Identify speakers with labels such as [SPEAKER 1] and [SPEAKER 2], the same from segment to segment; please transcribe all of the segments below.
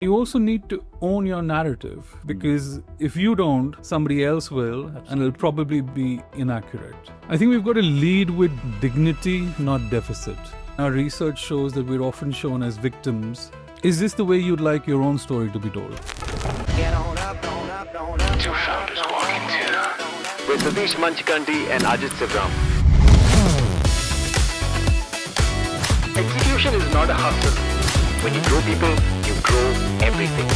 [SPEAKER 1] You also need to own your narrative, because if you don't, somebody else will, and it'll probably be inaccurate. I think we've got to lead with dignity, not deficit. Our research shows that we're often shown as victims. Is this the way you'd like your own story to be told?
[SPEAKER 2] Two founders walk into with Satish Manchikanti and Ajit Sivram. Execution is not a hustle. When you grow people, you grow everything.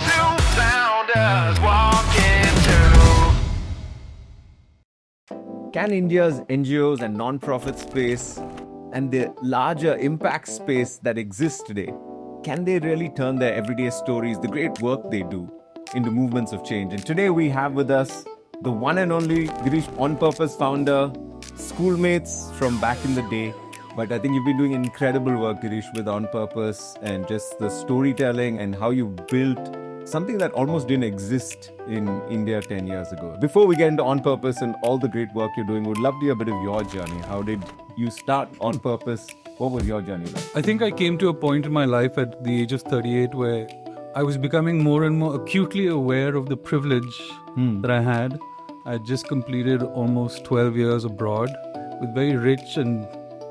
[SPEAKER 2] Two founders walk into.
[SPEAKER 3] Can India's NGOs and non-profit space and the larger impact space that exists today, can they really turn their everyday stories, the great work they do, into movements of change? And today we have with us the one and only Girish, On Purpose founder, schoolmates from back in the day. But I think you've been doing incredible work, Girish, with On Purpose and just the storytelling and how you built something that almost didn't exist in India 10 years ago. Before we get into On Purpose and all the great work you're doing, we'd love to hear a bit of your journey. How did you start On Purpose? What was your journey like?
[SPEAKER 1] I think I came to a point in my life at the age of 38 where I was becoming more and more acutely aware of the privilege that I had. I had just completed almost 12 years abroad with very rich and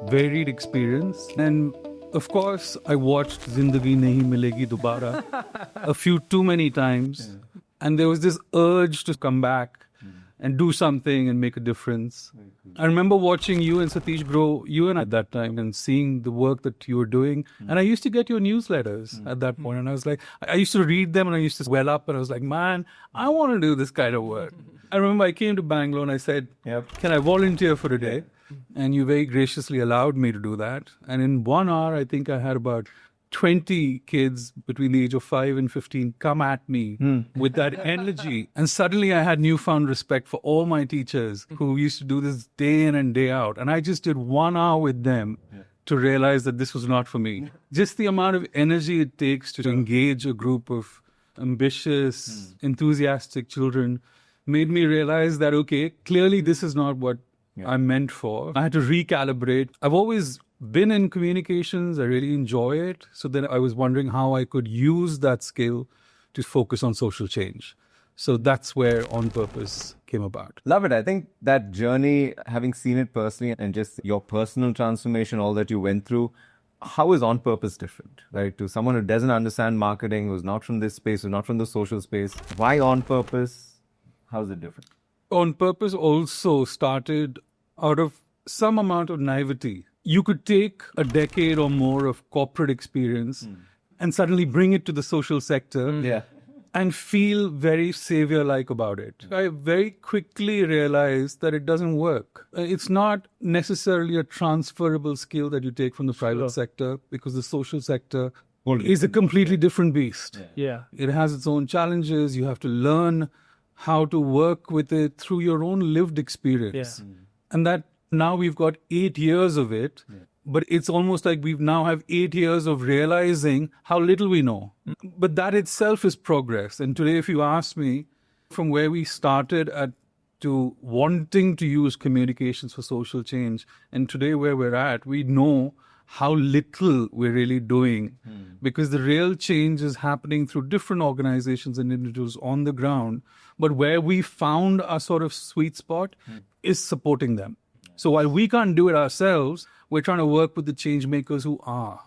[SPEAKER 1] varied experience. And of course, I watched Zindagi Nahi Milegi Dobara a few too many times. And there was this urge to come back and do something and make a difference. I remember watching you and Satish grow, you and I at that time, and seeing the work that you were doing. And I used to get your newsletters at that point. And I was like, I used to read them and I used to well up. And I was like, man, I want to do this kind of work. I remember I came to Bangalore and I said, can I volunteer for a day? And you very graciously allowed me to do that. And in 1 hour, I think I had about 20 kids between the age of 5 and 15 come at me with that energy. And suddenly I had newfound respect for all my teachers who used to do this day in and day out. And I just did 1 hour with them to realize that this was not for me. Just the amount of energy it takes to engage a group of ambitious, enthusiastic children made me realize that, okay, clearly this is not what I'm meant for. I had to recalibrate. I've always been in communications. I really enjoy it. So then I was wondering how I could use that skill to focus on social change. So that's where On Purpose came about.
[SPEAKER 3] Love it. I think that journey, having seen it personally and just your personal transformation, all that you went through, how is On Purpose different, right? To someone who doesn't understand marketing, who's not from this space, who's not from the social space, why On Purpose? How is it different?
[SPEAKER 1] On Purpose also started out of some amount of naivety. You could take a decade or more of corporate experience and suddenly bring it to the social sector and feel very savior-like about it. I very quickly realized that it doesn't work. It's not necessarily a transferable skill that you take from the private sector, because the social sector is a completely different beast. It has its own challenges. You have to learn how to work with it through your own lived experience. And that now we've got 8 years of it, but it's almost like we now have 8 years of realizing how little we know. But that itself is progress. And today, if you ask me, from where we started to wanting to use communications for social change, and today where we're at, we know how little we're really doing, because the real change is happening through different organizations and individuals on the ground. But where we found our sort of sweet spot is supporting them. So while we can't do it ourselves, we're trying to work with the change makers who are.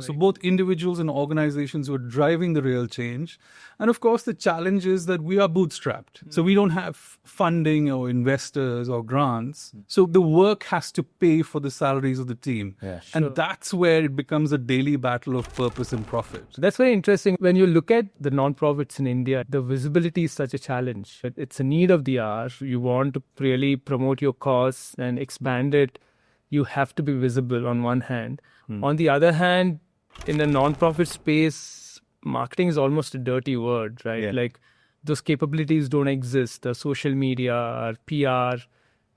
[SPEAKER 1] So both individuals and organizations who are driving the real change. And of course, the challenge is that we are bootstrapped. So we don't have funding or investors or grants. So the work has to pay for the salaries of the team. And that's where it becomes a daily battle of purpose and profit.
[SPEAKER 4] That's very interesting. When you look at the non-profits in India, the visibility is such a challenge. It's a need of the hour. You want to really promote your cause and expand it. You have to be visible on one hand. On the other hand, in the non-profit space, marketing is almost a dirty word, right? Like those capabilities don't exist. The social media, or PR,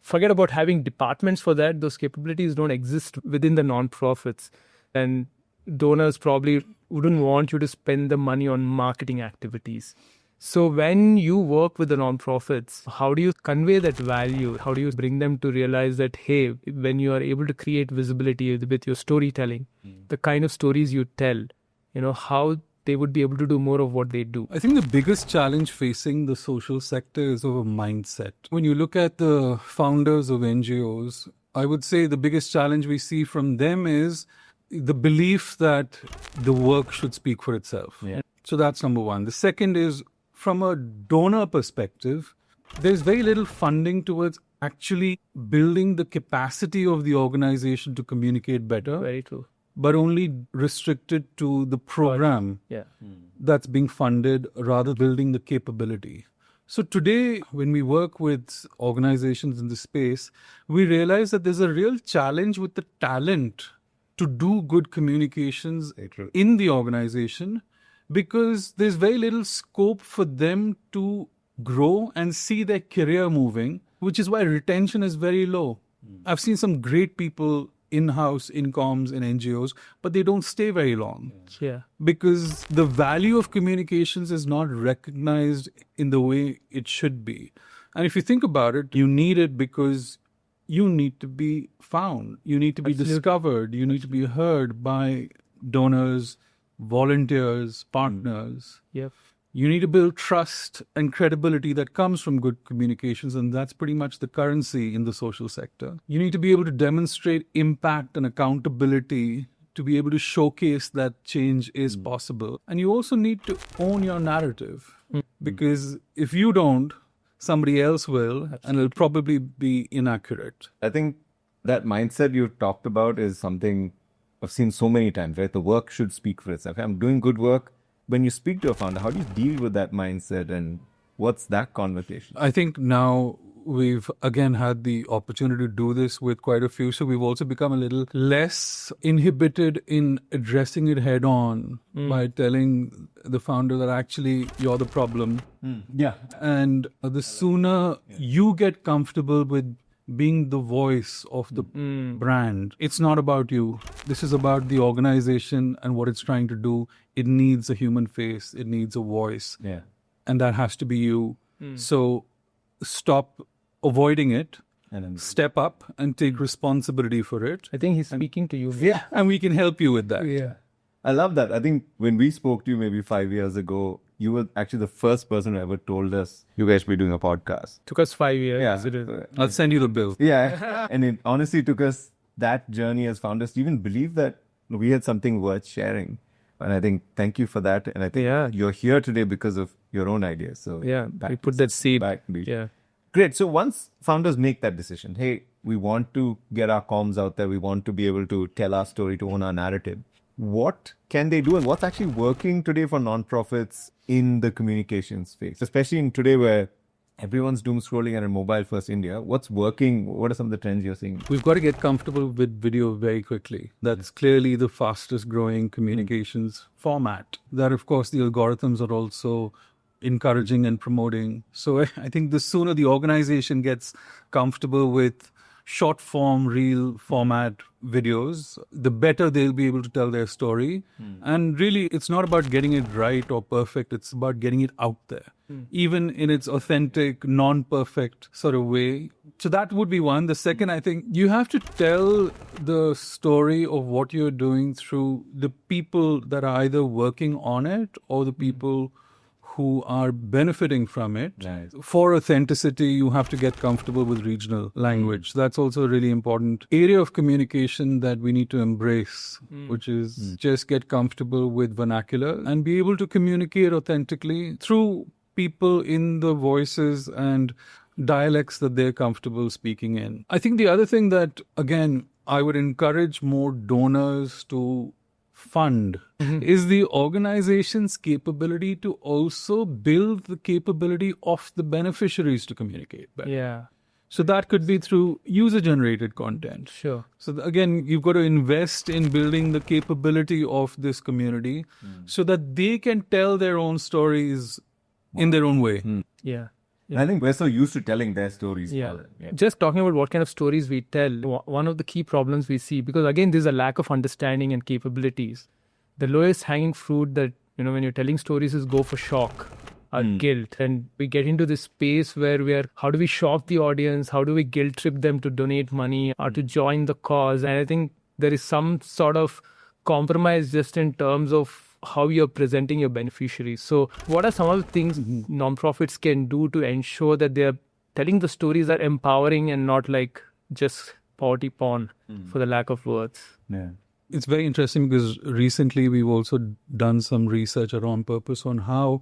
[SPEAKER 4] forget about having departments for that. Those capabilities don't exist within the non-profits. And donors probably wouldn't want you to spend the money on marketing activities. So when you work with the nonprofits, how do you convey that value? How do you bring them to realize that, hey, when you are able to create visibility with your storytelling, the kind of stories you tell how they would be able to do more of what they do.
[SPEAKER 1] I think the biggest challenge facing the social sector is of a mindset. When you look at the founders of NGOs, I would say the biggest challenge we see from them is the belief that the work should speak for itself.
[SPEAKER 3] Yeah.
[SPEAKER 1] So that's number one. The second is, from a donor perspective, there's very little funding towards actually building the capacity of the organization to communicate better,
[SPEAKER 4] Very true.
[SPEAKER 1] but only restricted to the program
[SPEAKER 4] Yeah.
[SPEAKER 1] that's being funded rather than building the capability. So today, when we work with organizations in the space, we realize that there's a real challenge with the talent to do good communications in the organization, because there's very little scope for them to grow and see their career moving, which is why retention is very low. I've seen some great people in-house, in comms, in NGOs, but they don't stay very long.
[SPEAKER 4] Yeah.
[SPEAKER 1] Because the value of communications is not recognized in the way it should be. And if you think about it, you need it because you need to be found. You need to be discovered. You need to be heard by donors, volunteers, partners.
[SPEAKER 4] Yep.
[SPEAKER 1] You need to build trust and credibility that comes from good communications, and that's pretty much the currency in the social sector. You need to be able to demonstrate impact and accountability to be able to showcase that change is possible. And you also need to own your narrative, because if you don't, somebody else will, and it'll probably be inaccurate.
[SPEAKER 3] I think that mindset you talked about is something I've seen so many times, right? The work should speak for itself. I'm doing good work. When you speak to a founder, how do you deal with that mindset, and what's that conversation?
[SPEAKER 1] I think now we've again had the opportunity to do this with quite a few. So we've also become a little less inhibited in addressing it head on by telling the founder that actually you're the problem.
[SPEAKER 3] Yeah.
[SPEAKER 1] And the sooner you get comfortable with being the voice of the brand, it's not about you. This is about the organization and what it's trying to do. It needs a human face. It needs a voice.
[SPEAKER 3] Yeah.
[SPEAKER 1] And that has to be you. So stop avoiding it,
[SPEAKER 3] And then,
[SPEAKER 1] step up and take responsibility for it.
[SPEAKER 4] I think he's speaking to you.
[SPEAKER 3] yeah.
[SPEAKER 1] And we can help you with that.
[SPEAKER 4] Yeah.
[SPEAKER 3] I love that. I think when we spoke to you maybe 5 years ago, you were actually the first person who ever told us you guys should be doing a podcast.
[SPEAKER 4] Took us 5 years.
[SPEAKER 3] Yeah.
[SPEAKER 4] It is.
[SPEAKER 1] I'll send you the bill.
[SPEAKER 3] Yeah. And it honestly took us that journey as founders to even believe that we had something worth sharing. And I think thank you for that. And I think you're here today because of your own ideas. So
[SPEAKER 4] Yeah. We put that seed.
[SPEAKER 3] back.
[SPEAKER 4] Yeah.
[SPEAKER 3] Great. So once founders make that decision, hey, we want to get our comms out there. We want to be able to tell our story, to own our narrative. What can they do, and what's actually working today for nonprofits in the communication space, especially in today where everyone's doom scrolling and in mobile first India? What's working? What are some of the trends you're seeing?
[SPEAKER 1] We've got to get comfortable with video very quickly. That's clearly the fastest growing communications format. That, of course, the algorithms are also encouraging and promoting. So I think the sooner the organization gets comfortable with short form, reel format videos, the better they'll be able to tell their story. And really, it's not about getting it right or perfect. It's about getting it out there, even in its authentic, non-perfect sort of way. So that would be one. The second, I think you have to tell the story of what you're doing through the people that are either working on it or the people who are benefiting from it.
[SPEAKER 3] Nice.
[SPEAKER 1] For authenticity, you have to get comfortable with regional language. That's also a really important area of communication that we need to embrace, which is just get comfortable with vernacular and be able to communicate authentically through people in the voices and dialects that they're comfortable speaking in. I think the other thing that, again, I would encourage more donors to fund is the organization's capability to also build the capability of the beneficiaries to communicate better.
[SPEAKER 4] Yeah.
[SPEAKER 1] So that could be through user-generated content.
[SPEAKER 4] Sure.
[SPEAKER 1] So again, you've got to invest in building the capability of this community so that they can tell their own stories in their own way.
[SPEAKER 4] Yeah.
[SPEAKER 3] And I think we're so used to telling their stories.
[SPEAKER 4] Yeah. Just talking about what kind of stories we tell, one of the key problems we see, because again, there's a lack of understanding and capabilities. The lowest hanging fruit that, when you're telling stories is go for shock or guilt. And we get into this space where how do we shock the audience? How do we guilt trip them to donate money or to join the cause? And I think there is some sort of compromise just in terms of how you're presenting your beneficiaries. So what are some of the things nonprofits can do to ensure that they're telling the stories that are empowering and not like just poverty porn, for the lack of words?
[SPEAKER 3] Yeah.
[SPEAKER 1] It's very interesting because recently we've also done some research around purpose on how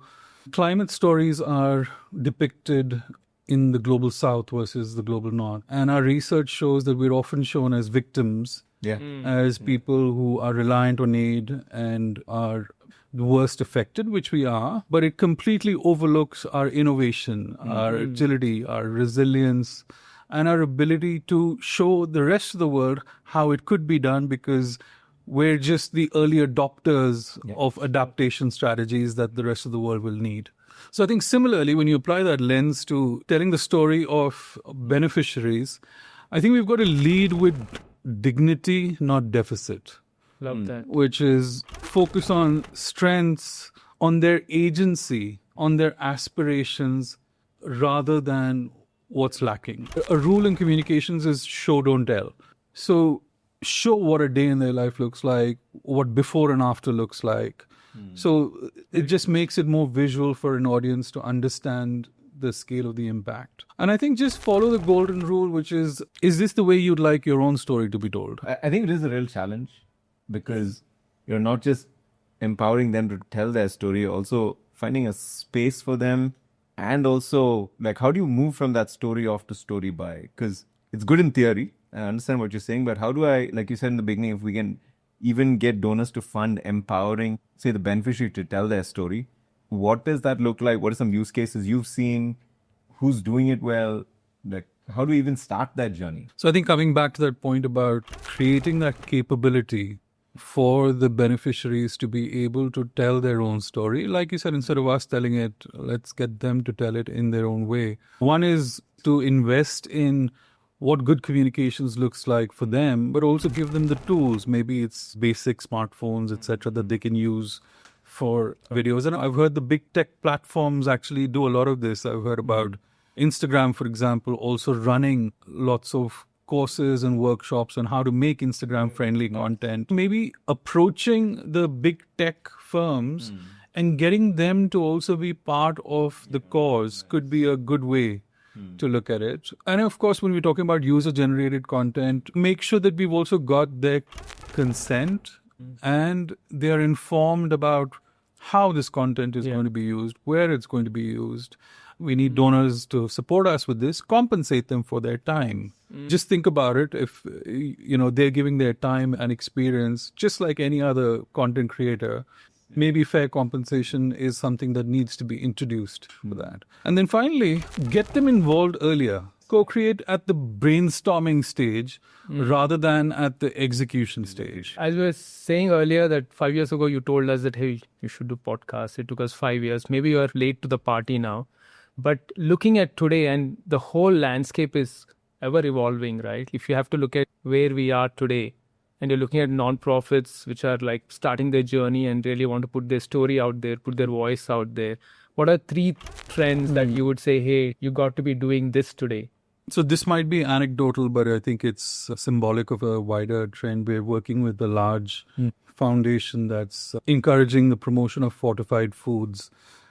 [SPEAKER 1] climate stories are depicted in the global south versus the global north. And our research shows that we're often shown as victims,
[SPEAKER 3] Yeah.
[SPEAKER 1] as people who are reliant on aid and are the worst affected, which we are, but it completely overlooks our innovation, our agility, our resilience, and our ability to show the rest of the world how it could be done, because we're just the early adopters of adaptation strategies that the rest of the world will need. So I think similarly, when you apply that lens to telling the story of beneficiaries, I think we've got to lead with dignity, not deficit.
[SPEAKER 4] Love that.
[SPEAKER 1] Which is focus on strengths, on their agency, on their aspirations, rather than what's lacking. A rule in communications is show, don't tell. So show what a day in their life looks like, what before and after looks like. So it just makes it more visual for an audience to understand the scale of the impact. And I think just follow the golden rule, which is this the way you'd like your own story to be told?
[SPEAKER 3] I think it is a real challenge, because you're not just empowering them to tell their story, you're also finding a space for them. And also, like, how do you move from that story off to story by? Because it's good in theory, I understand what you're saying, but how do I, like you said in the beginning, if we can even get donors to fund empowering, say, the beneficiary to tell their story, what does that look like? What are some use cases you've seen? Who's doing it well? Like, how do we even start that journey?
[SPEAKER 1] So I think coming back to that point about creating that capability for the beneficiaries to be able to tell their own story, like you said, instead of us telling it, let's get them to tell it in their own way. One is to invest in what good communications looks like for them, but also give them the tools. Maybe it's basic smartphones, etc., that they can use for videos. And I've heard the big tech platforms actually do a lot of this. I've heard about Instagram, for example, also running lots of courses and workshops on how to make Instagram friendly content. Maybe approaching the big tech firms and getting them to also be part of the cause could be a good way to look at it. And of course, when we're talking about user generated content, make sure that we've also got their consent and they're informed about how this content is going to be used, where it's going to be used. We need donors to support us with this, compensate them for their time. Just think about it. If they're giving their time and experience, just like any other content creator, maybe fair compensation is something that needs to be introduced for that. And then finally, get them involved earlier. Co-create at the brainstorming stage rather than at the execution stage.
[SPEAKER 4] As we were saying earlier that 5 years ago, you told us that, hey, you should do podcasts. It took us 5 years. Maybe you are late to the party now. But looking at today, and the whole landscape is ever evolving, right? If you have to look at where we are today, and you're looking at nonprofits which are like starting their journey and really want to put their story out there, put their voice out there, what are 3 trends that you would say, hey, you got to be doing this today?
[SPEAKER 1] So this might be anecdotal, but I think it's symbolic of a wider trend. We're working with a large foundation that's encouraging the promotion of fortified foods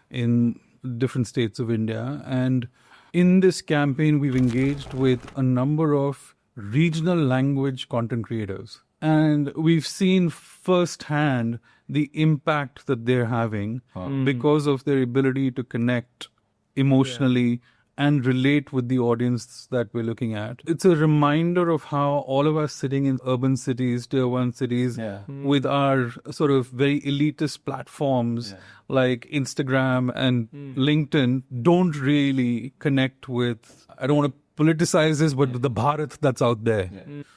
[SPEAKER 1] in different states of India. And in this campaign, we've engaged with a number of regional language content creators. And we've seen firsthand the impact that they're having because of their ability to connect emotionally and relate with the audience that we're looking at. It's a reminder of how all of us sitting in urban cities, tier 1 cities, with our sort of very elitist platforms like Instagram and LinkedIn don't really connect with, I don't want to politicize this, but the Bharat that's out there.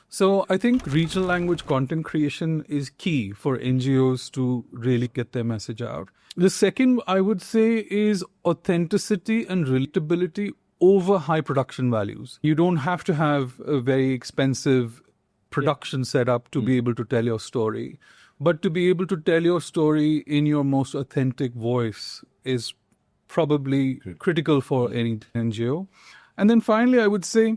[SPEAKER 1] So I think regional language content creation is key for NGOs to really get their message out. The second, I would say, is authenticity and relatability over high production values. You don't have to have a very expensive production setup to be able to tell your story. But to be able to tell your story in your most authentic voice is probably critical for any NGO. And then finally, I would say,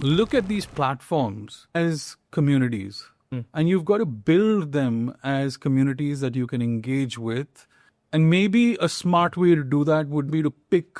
[SPEAKER 1] look at these platforms as communities. And you've got to build them as communities that you can engage with. And maybe a smart way to do that would be to pick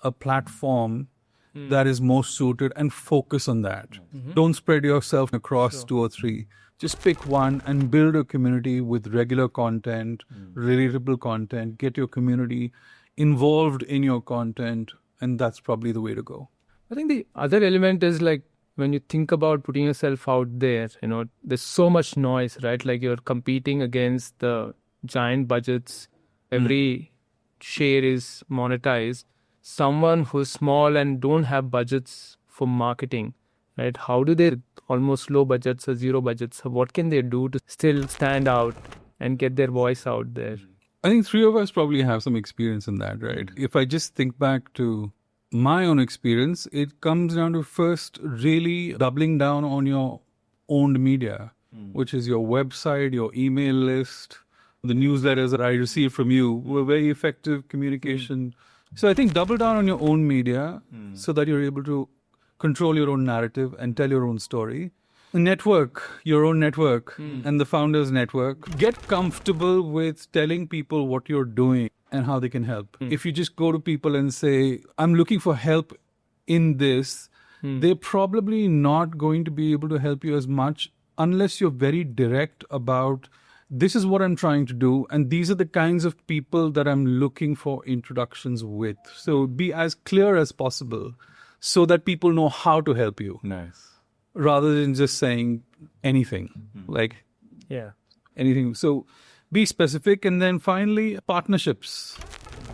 [SPEAKER 1] a platform that is most suited and focus on that. Don't spread yourself across two or three. Just pick one and build a community with regular content, relatable content. Get your community involved in your content, and that's probably the way to go.
[SPEAKER 4] I think the other element is like when you think about putting yourself out there, there's so much noise, right? Like you're competing against the giant budgets. Every share is monetized. Someone who's small and don't have budgets for marketing, right? How do they, almost low budgets or zero budgets, what can they do to still stand out and get their voice out there?
[SPEAKER 1] I think three of us probably have some experience in that, right? If I just think back to my own experience, it comes down to first really doubling down on your owned media, which is your website, your email list, the newsletters that I receive from you were very effective communication. So I think double down on your own media so that you're able to control your own narrative and tell your own story. Network, your own network and the founders network. Get comfortable with telling people what you're doing and how they can help. If you just go to people and say, I'm looking for help in this, they're probably not going to be able to help you as much unless you're very direct about this is what I'm trying to do, and these are the kinds of people that I'm looking for introductions with. So be as clear as possible so that people know how to help you.
[SPEAKER 3] Nice.
[SPEAKER 1] Rather than just saying anything, like anything. So be specific. And then finally, partnerships.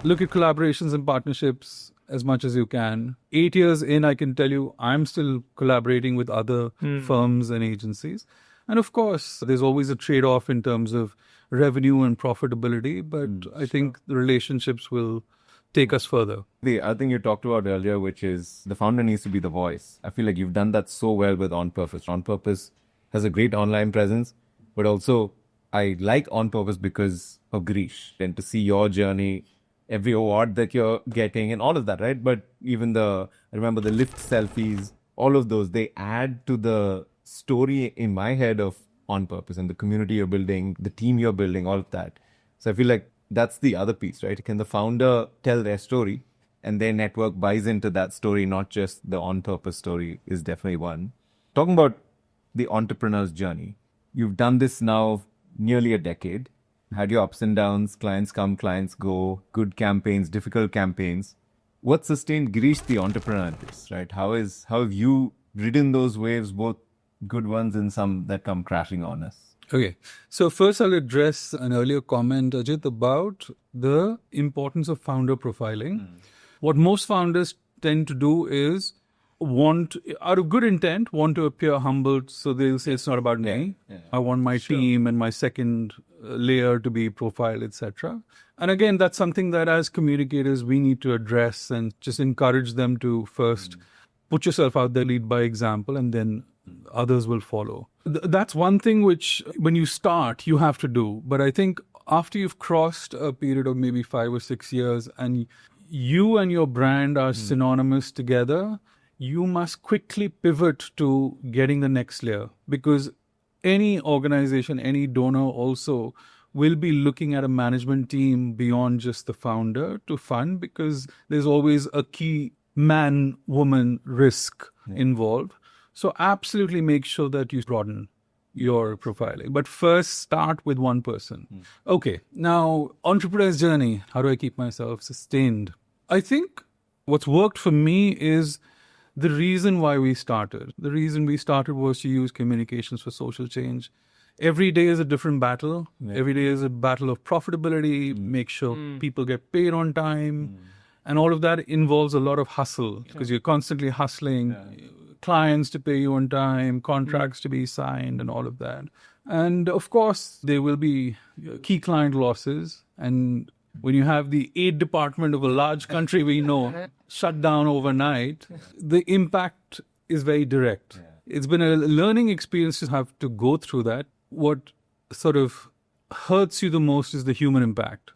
[SPEAKER 1] Look at collaborations and partnerships as much as you can. 8 years in, I can tell you, I'm still collaborating with other firms and agencies. And of course, there's always a trade-off in terms of revenue and profitability, but I think the relationships will take us further.
[SPEAKER 3] The other thing you talked about earlier, which is the founder needs to be the voice. I feel like you've done that so well with On Purpose. On Purpose has a great online presence, but also I like On Purpose because of Girish, and to see your journey, every award that you're getting and all of that, right? But even I remember the lift selfies, all of those, they add to the story in my head of On Purpose and the community you're building, the team you're building, all of that. So I feel like that's the other piece, right? Can the founder tell their story and their network buys into that story, not just the On Purpose story, is definitely one. Talking about the entrepreneur's journey, you've done this now nearly a decade, had your ups and downs, clients come, clients go, good campaigns, difficult campaigns. What sustained Girish the entrepreneur at this, right? How have you ridden those waves, both good ones and some that come crashing on us?
[SPEAKER 1] Okay. So first I'll address an earlier comment, Ajit, about the importance of founder profiling. What most founders tend to do is out of good intent, want to appear humble. So they'll say, it's not about me. I want my team and my second layer to be profiled, etc. And again, that's something that as communicators, we need to address and just encourage them to first put yourself out there, lead by example, and then others will follow. That's one thing which, when you start, you have to do. But I think after you've crossed a period of maybe 5 or 6 years and you and your brand are synonymous together, you must quickly pivot to getting the next layer. Because any organization, any donor also will be looking at a management team beyond just the founder to fund, because there's always a key man-woman risk involved. So absolutely make sure that you broaden your profiling. But first, start with one person. Okay, now, entrepreneur's journey. How do I keep myself sustained? I think what's worked for me is the reason why we started. The reason we started was to use communications for social change. Every day is a different battle. Every day is a battle of profitability, make sure people get paid on time. And all of that involves a lot of hustle because you're constantly hustling. Clients to pay you on time, contracts to be signed, and all of that. And of course, there will be key client losses. And when you have the aid department of a large country we know shut down overnight, the impact is very direct. It's been a learning experience to have to go through that. What sort of hurts you the most is the human impact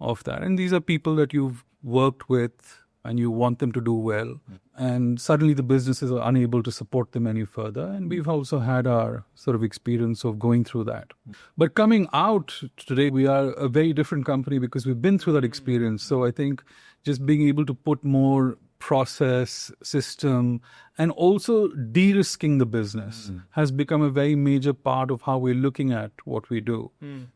[SPEAKER 1] of that. And these are people that you've worked with and you want them to do well. And suddenly the businesses are unable to support them any further. And we've also had our sort of experience of going through that. But coming out today, we are a very different company because we've been through that experience. So I think just being able to put more process, system, and also de-risking the business has become a very major part of how we're looking at what we do,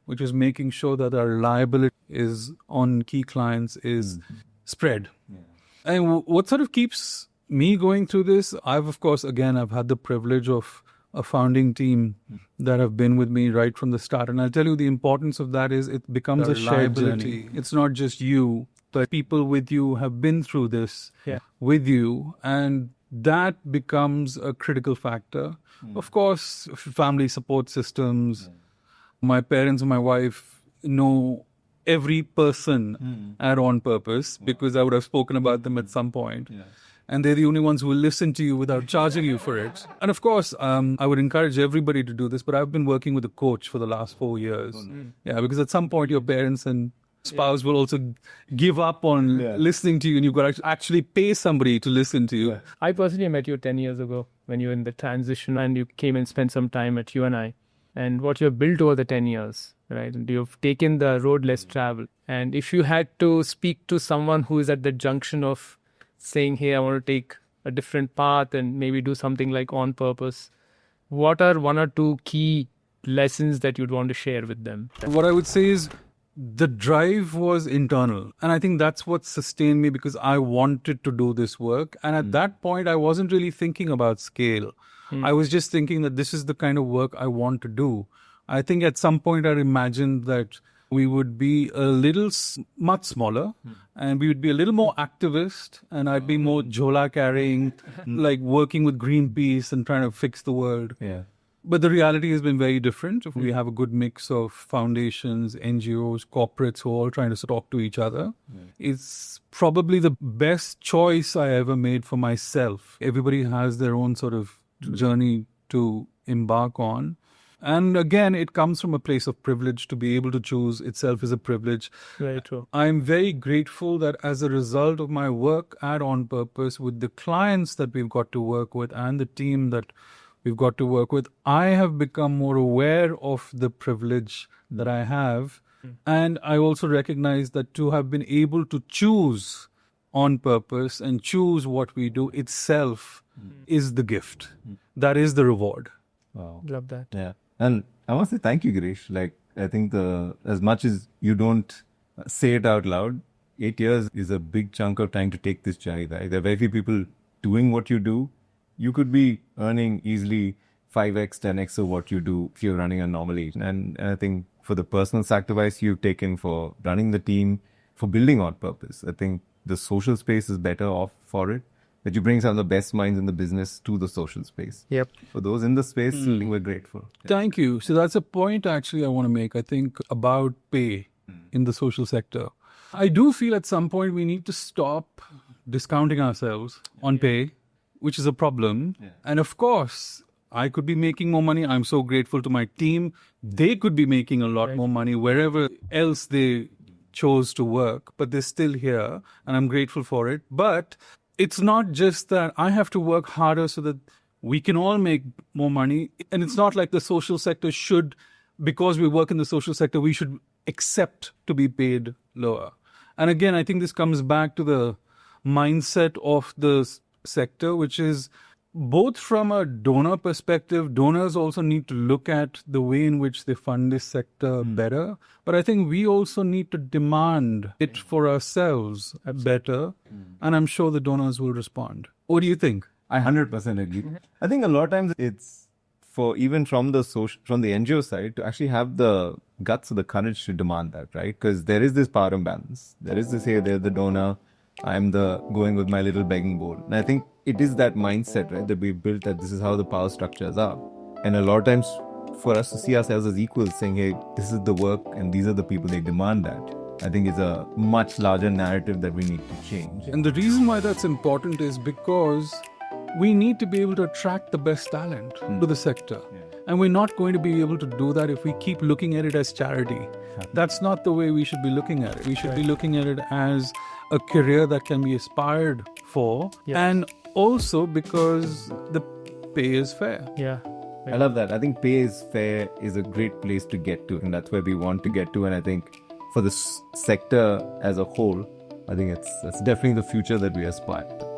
[SPEAKER 1] which is making sure that our liability is on key clients is spread. And what sort of keeps me going through this, I've had the privilege of a founding team that have been with me right from the start. And I'll tell you the importance of that is it becomes a shared journey. It's not just you, but people with you have been through this with you. And that becomes a critical factor. Of course, family support systems. My parents and my wife know every person at On Purpose because I would have spoken about them at some point. And they're the only ones who will listen to you without charging you for it. And of course, I would encourage everybody to do this, but I've been working with a coach for the last 4 years. Yeah, because at some point your parents and spouse will also give up on listening to you, and you've got to actually pay somebody to listen to you.
[SPEAKER 4] I personally met you 10 years ago when you were in the transition and you came and spent some time at UNI. And what you have built over the 10 years, right? And you've taken the road less traveled. And if you had to speak to someone who is at the junction of saying, hey, I want to take a different path and maybe do something like On Purpose, what are one or two key lessons that you'd want to share with them?
[SPEAKER 1] What I would say is the drive was internal. And I think that's what sustained me because I wanted to do this work. And at that point, I wasn't really thinking about scale. I was just thinking that this is the kind of work I want to do. I think at some point I imagined that we would be a little much smaller and we would be a little more activist and I'd be more jhola carrying, like working with Greenpeace and trying to fix the world.
[SPEAKER 3] Yeah.
[SPEAKER 1] But the reality has been very different. We have a good mix of foundations, NGOs, corporates who are all trying to talk to each other. It's probably the best choice I ever made for myself. Everybody has their own sort of journey to embark on. And again, it comes from a place of privilege. To be able to choose itself is a privilege.
[SPEAKER 4] Very true.
[SPEAKER 1] I'm very grateful that as a result of my work at On Purpose with the clients that we've got to work with and the team that we've got to work with, I have become more aware of the privilege that I have. And I also recognize that to have been able to choose On Purpose and choose what we do itself is the gift. That is the reward.
[SPEAKER 3] Wow.
[SPEAKER 4] Love that.
[SPEAKER 3] Yeah. And I must say thank you, Girish. Like, I think as much as you don't say it out loud, 8 years is a big chunk of time to take this journey, right? There are very few people doing what you do. You could be earning easily 5x, 10x of what you do if you're running a normal agent. And I think for the personal sacrifice you've taken for running the team, for building On Purpose, I think the social space is better off for it. That you bring some of the best minds in the business to the social space.
[SPEAKER 4] Yep.
[SPEAKER 3] For those in the space, I think we're grateful.
[SPEAKER 1] Thank you. So that's a point actually I want to make, I think, about pay in the social sector. I do feel at some point we need to stop discounting ourselves on pay, which is a problem. And of course, I could be making more money. I'm so grateful to my team. They could be making a lot more money wherever else they chose to work, but they're still here and I'm grateful for it. But it's not just that I have to work harder so that we can all make more money. And it's not like the social sector should, because we work in the social sector, we should accept to be paid lower. And again, I think this comes back to the mindset of the sector, which is both from a donor perspective, donors also need to look at the way in which they fund this sector better. But I think we also need to demand it for ourselves better. And I'm sure the donors will respond. What do you think?
[SPEAKER 3] I 100% agree. I think a lot of times it's for even from the NGO side to actually have the guts or the courage to demand that, right? Because there is this power imbalance. There is this, hey, they're the donor. I'm the going with my little begging bowl. And I think it is that mindset, right, that we built that this is how the power structures are. And a lot of times for us to see ourselves as equals, saying, hey, this is the work and these are the people they demand that, I think is a much larger narrative that we need to change.
[SPEAKER 1] And the reason why that's important is because we need to be able to attract the best talent to the sector. And we're not going to be able to do that if we keep looking at it as charity. That's not the way we should be looking at it. We should be looking at it as a career that can be aspired for, and also because the pay is fair.
[SPEAKER 4] Yeah.
[SPEAKER 3] I love that. I think pay is fair is a great place to get to, and that's where we want to get to. And I think for the sector as a whole, I think it's definitely the future that we aspire to.